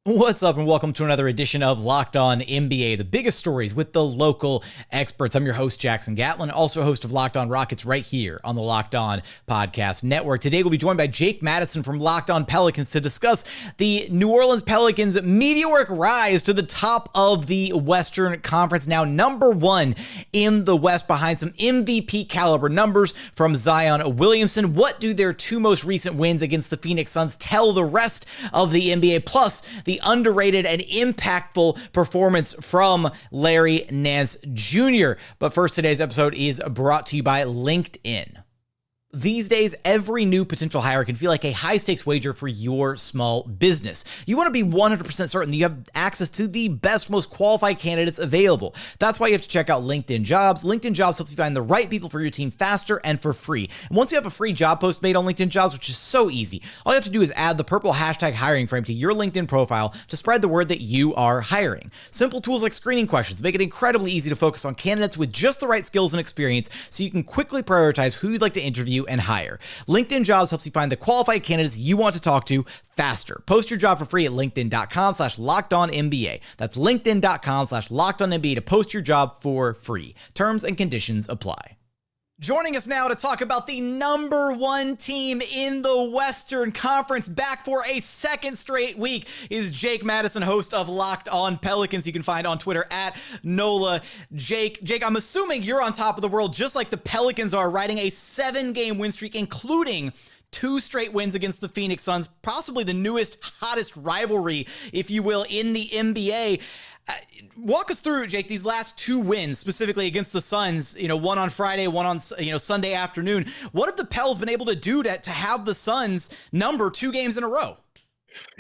What's up, and welcome to another edition of Locked On NBA, the biggest stories with the local experts. I'm your host, Jackson Gatlin, also host of Locked On Rockets right here on the Locked On Podcast Network. Today, we'll be joined by Jake Madison from Locked On Pelicans to discuss the New Orleans Pelicans' meteoric rise to the top of the Western Conference, now number one in the West behind some MVP caliber numbers from Zion Williamson. What do their two most recent wins against the Phoenix Suns tell the rest of the NBA? Plus, the underrated and impactful performance from Larry Nance Jr. But first, today's episode is brought to you by LinkedIn. These days, every new potential hire can feel like a high-stakes wager for your small business. You want to be 100% certain that you have access to the best, most qualified candidates available. That's why you have to check out LinkedIn Jobs. LinkedIn Jobs helps you find the right people for your team faster and for free. And once you have a free job post made on LinkedIn Jobs, which is so easy, all you have to do is add the purple hashtag hiring frame to your LinkedIn profile to spread the word that you are hiring. Simple tools like screening questions make it incredibly easy to focus on candidates with just the right skills and experience so you can quickly prioritize who you'd like to interview and hire. LinkedIn Jobs helps you find the qualified candidates you want to talk to faster. Post your job for free at linkedin.com/lockedonnba. That's linkedin.com/lockedonnba to post your job for free. Terms and conditions apply. Joining us now to talk about the number one team in the Western Conference, back for a second straight week, is Jake Madison, host of Locked On Pelicans. You can find on Twitter at NOLA. Jake, I'm assuming you're on top of the world just like the Pelicans are, riding a 7-game win streak, including 2 straight wins against the Phoenix Suns, possibly the newest, hottest rivalry, if you will, in the NBA. Walk us through, Jake, these last 2 wins, specifically against the Suns, one on Friday, one on, Sunday afternoon. What have the Pels been able to do to have the Suns number 2 games in a row?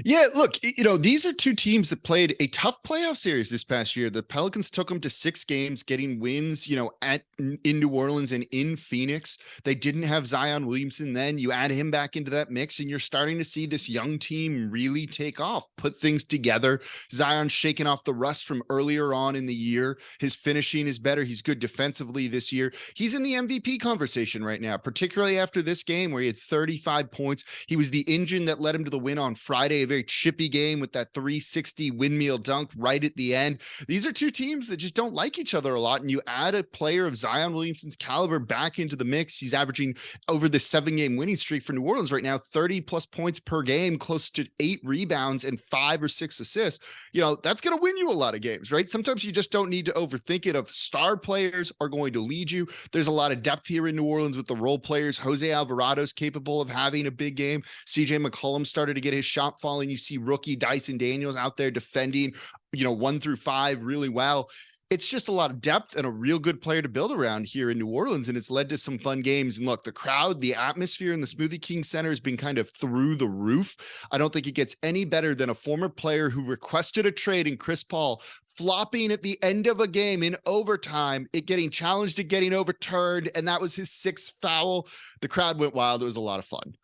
Yeah, look, these are 2 teams that played a tough playoff series this past year. The Pelicans took them to 6 games, getting wins, in New Orleans and in Phoenix. They didn't have Zion Williamson then. You add him back into that mix, and you're starting to see this young team really take off, put things together. Zion's shaking off the rust from earlier on in the year. His finishing is better. He's good defensively this year. He's in the MVP conversation right now, particularly after this game where he had 35 points. He was the engine that led him to the win on Friday. A very chippy game with that 360 windmill dunk right at the end. These are 2 teams that just don't like each other a lot, and you add a player of Zion Williamson's caliber back into the mix. He's averaging over the 7-game winning streak for New Orleans right now, 30 plus points per game, close to 8 rebounds and 5 or 6 assists. That's going to win you a lot of games, right? Sometimes you just don't need to overthink it. Of star players are going to lead you. There's a lot of depth here in New Orleans with the role players. Jose Alvarado's capable of having a big game. CJ McCollum started to get his shot falling. You see rookie Dyson Daniels out there defending, 1 through 5 really well. It's just a lot of depth and a real good player to build around here in New Orleans, and it's led to some fun games. And look, the crowd, the atmosphere in the Smoothie King Center has been kind of through the roof. I don't think it gets any better than a former player who requested a trade in Chris Paul flopping at the end of a game in overtime, it getting challenged and getting overturned, and that was his 6th foul. The crowd went wild. It was a lot of fun.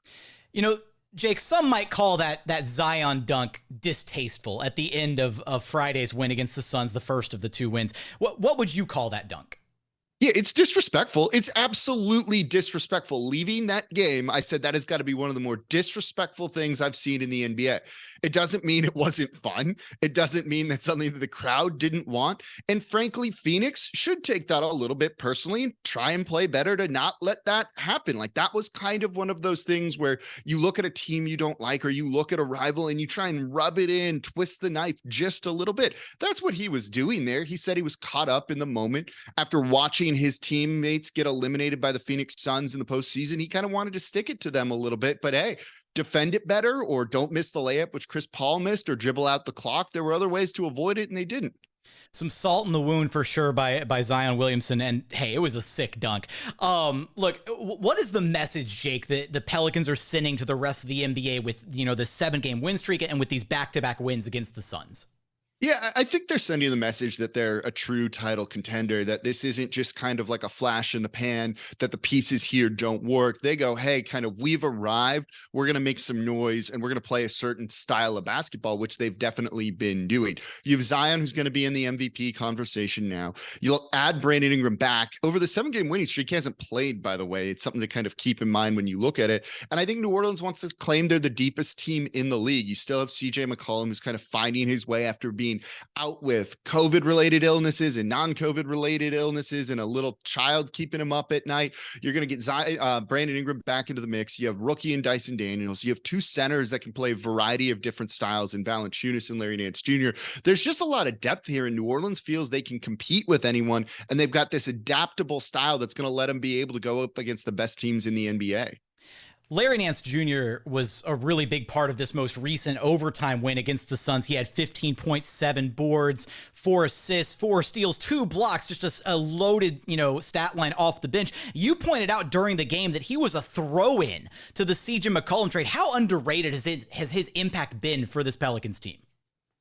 Jake, some might call that Zion dunk distasteful at the end of Friday's win against the Suns, the first of the 2 wins. What would you call that dunk? Yeah, it's disrespectful. It's absolutely disrespectful. Leaving that game, I said that has got to be one of the more disrespectful things I've seen in the NBA. It doesn't mean it wasn't fun. It doesn't mean that's something that the crowd didn't want. And frankly, Phoenix should take that a little bit personally and try and play better to not let that happen. Like, that was kind of one of those things where you look at a team you don't like, or you look at a rival and you try and rub it in, twist the knife just a little bit. That's what he was doing there. He said he was caught up in the moment after watching his teammates get eliminated by the Phoenix Suns in the postseason. He kind of wanted to stick it to them a little bit, but hey, defend it better, or don't miss the layup, which Chris Paul missed, or dribble out the clock. There were other ways to avoid it, and they didn't. Some salt in the wound for sure by Zion Williamson, and hey, it was a sick dunk. Look, what is the message, Jake, that the Pelicans are sending to the rest of the NBA with, the 7-game win streak and with these back-to-back wins against the Suns? Yeah, I think they're sending the message that they're a true title contender, that this isn't just kind of like a flash in the pan, that the pieces here don't work. They go, hey, kind of, we've arrived. We're going to make some noise and we're going to play a certain style of basketball, which they've definitely been doing. You have Zion, who's going to be in the MVP conversation now. You'll add Brandon Ingram back. Over the 7-game winning streak, he hasn't played, by the way. It's something to kind of keep in mind when you look at it. And I think New Orleans wants to claim they're the deepest team in the league. You still have CJ McCollum, who's kind of finding his way after being out with COVID related illnesses and non-COVID related illnesses and a little child keeping him up at night. You're going to get Brandon Ingram back into the mix. You have rookie and Dyson Daniels. You have two centers that can play a variety of different styles in Valanciunas and Larry Nance Jr. There's just a lot of depth here, and New Orleans feels they can compete with anyone, and they've got this adaptable style that's going to let them be able to go up against the best teams in the NBA. Larry Nance Jr. was a really big part of this most recent overtime win against the Suns. He had 15.7 boards, 4 assists, 4 steals, 2 blocks, just a loaded, stat line off the bench. You pointed out during the game that he was a throw-in to the CJ McCollum trade. How underrated has his impact been for this Pelicans team?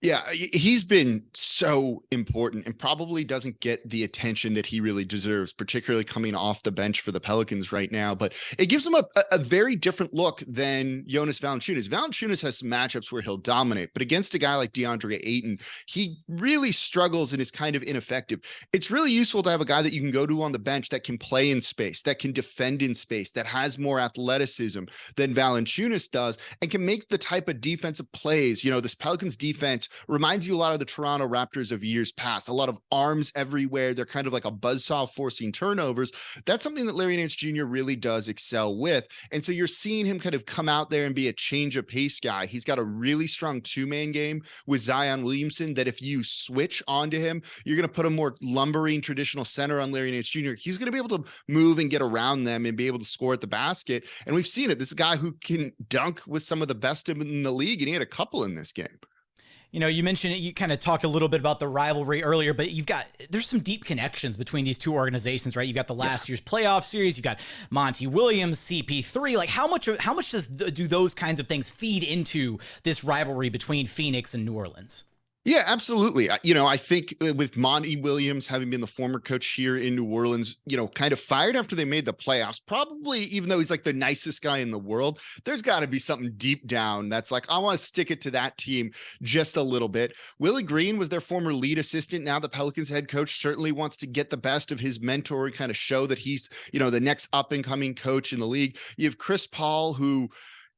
Yeah, he's been so important and probably doesn't get the attention that he really deserves, particularly coming off the bench for the Pelicans right now. But it gives him a very different look than Jonas Valanciunas. Valanciunas has some matchups where he'll dominate, but against a guy like DeAndre Ayton, he really struggles and is kind of ineffective. It's really useful to have a guy that you can go to on the bench that can play in space, that can defend in space, that has more athleticism than Valanciunas does, and can make the type of defensive plays. This Pelicans defense reminds you a lot of the Toronto Raptors of years past. A lot of arms everywhere. They're kind of like a buzzsaw forcing turnovers. That's something that Larry Nance Jr. really does excel with. And so you're seeing him kind of come out there and be a change of pace guy. He's got a really strong 2-man game with Zion Williamson that if you switch onto him, you're going to put a more lumbering traditional center on Larry Nance Jr. He's going to be able to move and get around them and be able to score at the basket. And we've seen it. This is a guy who can dunk with some of the best in the league, and he had a couple in this game. You mentioned it, you kind of talked a little bit about the rivalry earlier, but there's some deep connections between these two organizations, right? You got the last year's playoff series, you got Monty Williams, CP3. Like how much do those kinds of things feed into this rivalry between Phoenix and New Orleans? Yeah, absolutely. I think with Monty Williams having been the former coach here in New Orleans, kind of fired after they made the playoffs, probably even though he's like the nicest guy in the world, there's got to be something deep down that's like, I want to stick it to that team just a little bit. Willie Green was their former lead assistant. Now the Pelicans head coach certainly wants to get the best of his mentor and kind of show that he's, the next up and coming coach in the league. You have Chris Paul, who,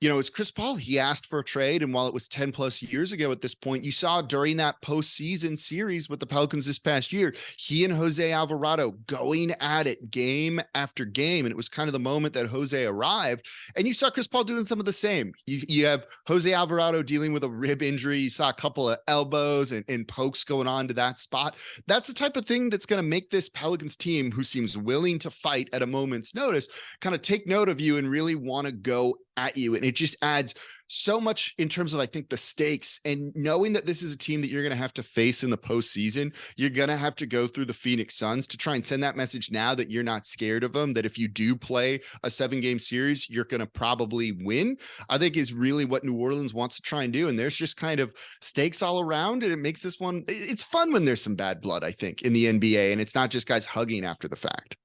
as Chris Paul, he asked for a trade. And while it was 10 plus years ago at this point, you saw during that postseason series with the Pelicans this past year, he and Jose Alvarado going at it game after game. And it was kind of the moment that Jose arrived. And you saw Chris Paul doing some of the same. You have Jose Alvarado dealing with a rib injury. You saw a couple of elbows and pokes going on to that spot. That's the type of thing that's going to make this Pelicans team, who seems willing to fight at a moment's notice, kind of take note of you and really want to go at you. And it just adds so much in terms of, I think, the stakes, and knowing that this is a team that you're going to have to face in the postseason. You're going to have to go through the Phoenix Suns to try and send that message now that you're not scared of them, that if you do play a 7-game series, you're going to probably win, I think is really what New Orleans wants to try and do. And there's just kind of stakes all around, and it makes this one, it's fun when there's some bad blood, I think, in the NBA, and it's not just guys hugging after the fact.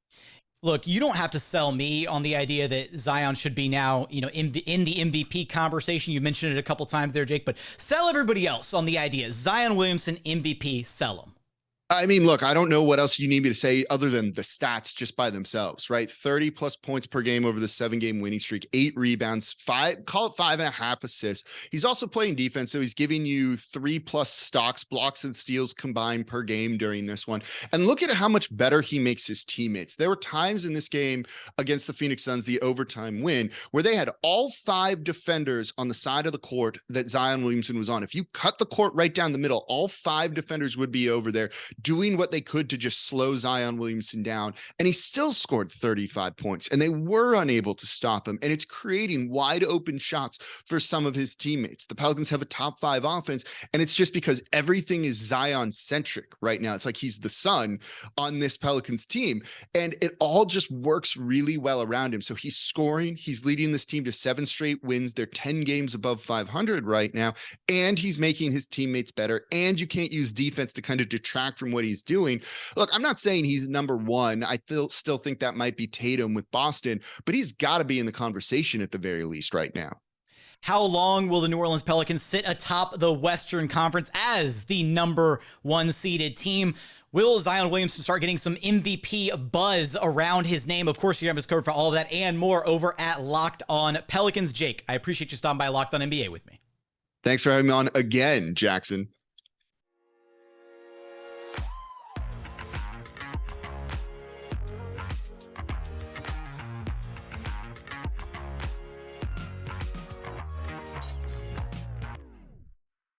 Look, you don't have to sell me on the idea that Zion should be now, in the MVP conversation. You mentioned it a couple times there, Jake, but sell everybody else on the idea. Zion Williamson, MVP, sell him. I mean, look, I don't know what else you need me to say other than the stats just by themselves, right? 30 plus points per game over the 7-game winning streak, 8 rebounds, 5.5 assists. He's also playing defense. So he's giving you 3+ stocks, blocks, and steals combined per game during this one. And look at how much better he makes his teammates. There were times in this game against the Phoenix Suns, the overtime win, where they had all 5 defenders on the side of the court that Zion Williamson was on. If you cut the court right down the middle, all 5 defenders would be over there. doing what they could to just slow Zion Williamson down. And he still scored 35 points, and they were unable to stop him. And it's creating wide open shots for some of his teammates. The Pelicans have a top 5 offense, and it's just because everything is Zion centric right now. It's like he's the sun on this Pelicans team, and it all just works really well around him. So he's scoring, he's leading this team to 7 straight wins. They're 10 games above 500 right now, and he's making his teammates better. And you can't use defense to kind of detract from what he's doing. Look, I'm not saying he's number one. I still think that might be Tatum with Boston, but he's got to be in the conversation at the very least right now. How long will the New Orleans Pelicans sit atop the Western Conference as the number 1 seeded team? Will Zion Williamson start getting some MVP buzz around his name? Of course, you have us covered for all of that and more over at Locked On Pelicans. Jake, I appreciate you stopping by Locked On NBA with me. Thanks for having me on again, Jackson.